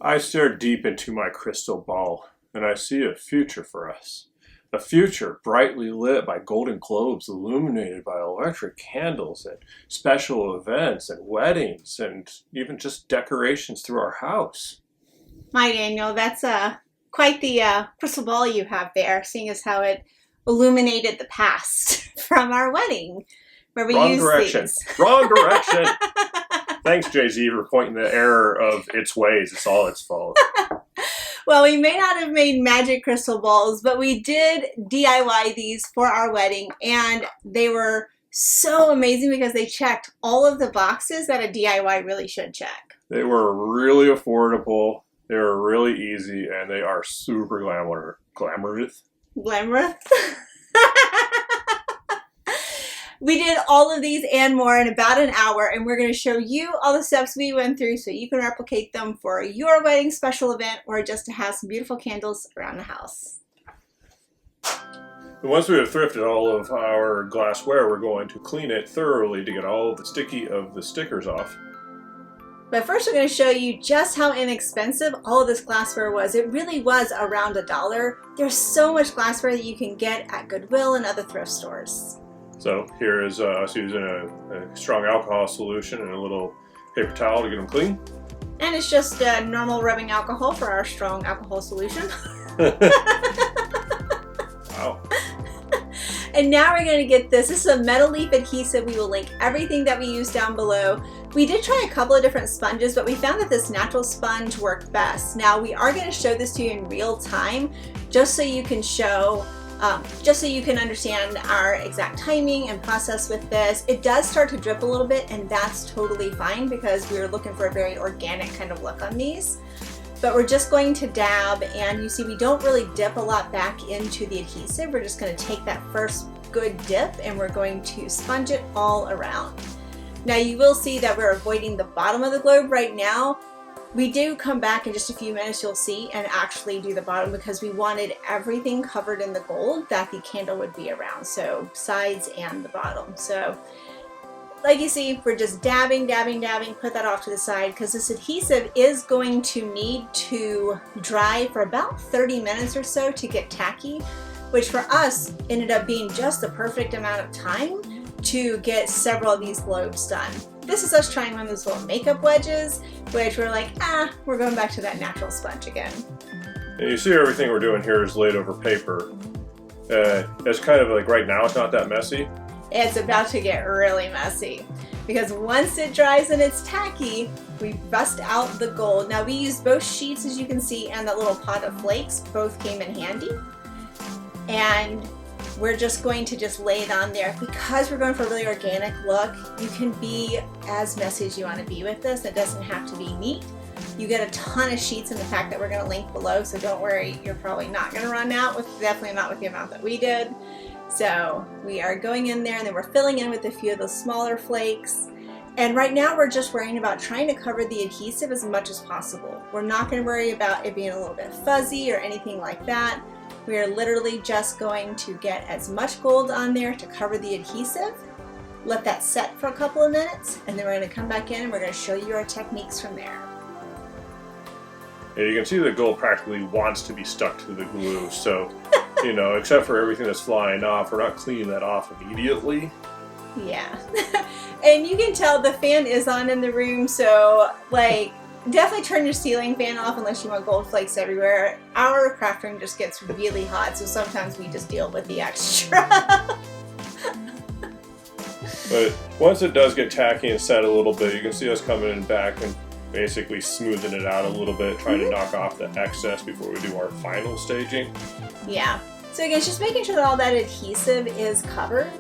I stare deep into my crystal ball, and I see a future for us. A future brightly lit by golden globes, illuminated by electric candles and special events and weddings and even just decorations through our house. My Daniel, that's quite the crystal ball you have there, seeing as how it illuminated the past from our wedding, where we Wrong used direction. these. Wrong direction. Thanks, Jay-Z, for pointing the error of its ways. It's all its fault. Well, we may not have made magic crystal balls, but we did DIY these for our wedding, and they were so amazing because they checked all of the boxes that a DIY really should check. They were really affordable. They were really easy, and they are super glamorous. Glamorous. We did all of these and more in about an hour, and we're going to show you all the steps we went through so you can replicate them for your wedding special event or just to have some beautiful candles around the house. And once we have thrifted all of our glassware, we're going to clean it thoroughly to get all of the stickers off. But first we're going to show you just how inexpensive all of this glassware was. It really was around $1. There's so much glassware that you can get at Goodwill and other thrift stores. So here is us using a strong alcohol solution and a little paper towel to get them clean. And it's just normal rubbing alcohol for our strong alcohol solution. Wow. And now we're going to get this. This is a metal leaf adhesive. We will link everything that we use down below. We did try a couple of different sponges, but we found that this natural sponge worked best. Now we are going to show this to you in real time, just so you can understand our exact timing and process with this. It does start to drip a little bit, and that's totally fine because we were looking for a very organic kind of look on these. But we're just going to dab, and you see we don't really dip a lot back into the adhesive. We're just going to take that first good dip and we're going to sponge it all around. Now you will see that we're avoiding the bottom of the globe right now. We do come back in just a few minutes, you'll see, and actually do the bottom because we wanted everything covered in the gold that the candle would be around, so sides and the bottom. So like you see, we're just dabbing, put that off to the side because this adhesive is going to need to dry for about 30 minutes or so to get tacky, which for us ended up being just the perfect amount of time to get several of these globes done. This is us trying one of those little makeup wedges, which we're like, we're going back to that natural sponge again. And you see everything we're doing here is laid over paper. It's kind of like right now it's not that messy. It's about to get really messy because once it dries and it's tacky, we bust out the gold. Now we used both sheets, as you can see, and that little pot of flakes. Both came in handy. And we're just going to just lay it on there. Because we're going for a really organic look, you can be as messy as you want to be with this. It doesn't have to be neat. You get a ton of sheets in the pack that we're going to link below, so don't worry, you're probably not going to run out, definitely not with the amount that we did. So we are going in there and then we're filling in with a few of those smaller flakes. And right now we're just worrying about trying to cover the adhesive as much as possible. We're not going to worry about it being a little bit fuzzy or anything like that. We are literally just going to get as much gold on there to cover the adhesive, let that set for a couple of minutes, and then we're going to come back in and we're going to show you our techniques from there. Yeah, you can see the gold practically wants to be stuck to the glue, so you know, except for everything that's flying off, we're not cleaning that off immediately. Yeah. And you can tell the fan is on in the room, so like definitely turn your ceiling fan off unless you want gold flakes everywhere. Our craft room just gets really hot, so sometimes we just deal with the extra. But once it does get tacky and set a little bit, you can see us coming in back and basically smoothing it out a little bit, trying to knock off the excess before we do our final staging. Yeah. So again, just making sure that all that adhesive is covered.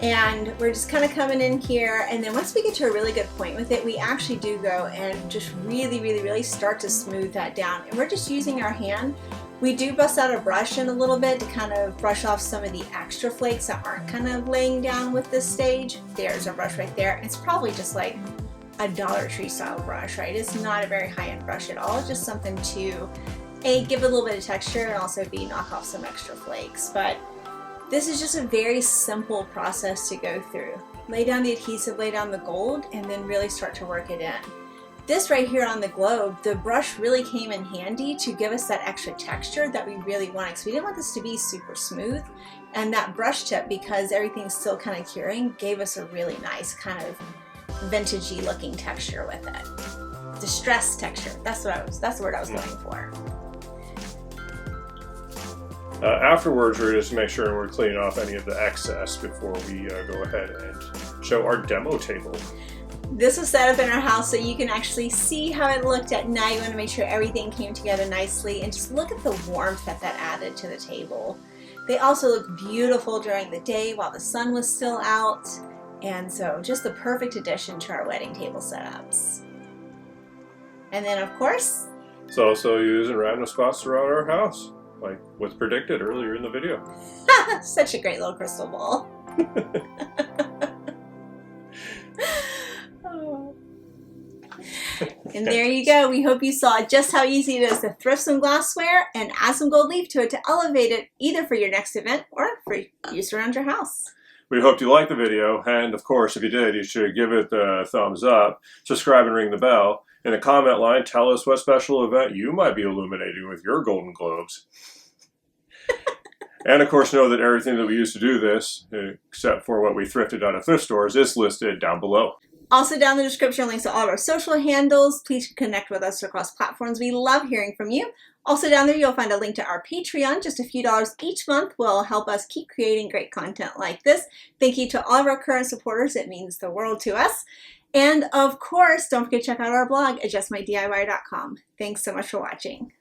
And we're just kind of coming in here, and then once we get to a really good point with it, we actually do go and just really start to smooth that down. And we're just using our hand. We do bust out a brush in a little bit to kind of brush off some of the extra flakes that aren't kind of laying down with this stage. There's our brush right there. It's probably just like a Dollar Tree style brush, right? It's not a very high-end brush at all. It's just something to A, give it a little bit of texture, and also B, knock off some extra flakes. But this is just a very simple process to go through. Lay down the adhesive, lay down the gold, and then really start to work it in. This right here on the globe, the brush really came in handy to give us that extra texture that we really wanted, because we didn't want this to be super smooth. And that brush tip, because everything's still kind of curing, gave us a really nice kind of vintagey looking texture with it. Distressed texture. That's the word I was looking for. Afterwards, we're just to make sure we're cleaning off any of the excess before we go ahead and show our demo table. This was set up in our house so you can actually see how it looked at night. You want to make sure everything came together nicely, and just look at the warmth that added to the table. They also look beautiful during the day while the sun was still out, and so just the perfect addition to our wedding table setups. And then of course, it's also used in random spots throughout our house, like was predicted earlier in the video. Such a great little crystal ball. Oh. And there you go. We hope you saw just how easy it is to thrift some glassware and add some gold leaf to it to elevate it either for your next event or for use around your house. We hope you liked the video, and of course, if you did, you should give it a thumbs up, subscribe and ring the bell. In the comment line, tell us what special event you might be illuminating with your golden globes. And of course, know that everything that we use to do this, except for what we thrifted out of thrift stores, is listed down below. Also down in the description are links to all of our social handles. Please connect with us across platforms. We love hearing from you. Also down there you'll find a link to our Patreon. Just a few dollars each month will help us keep creating great content like this. Thank you to all of our current supporters. It means the world to us. And of course, don't forget to check out our blog at justmydiy.com. Thanks so much for watching.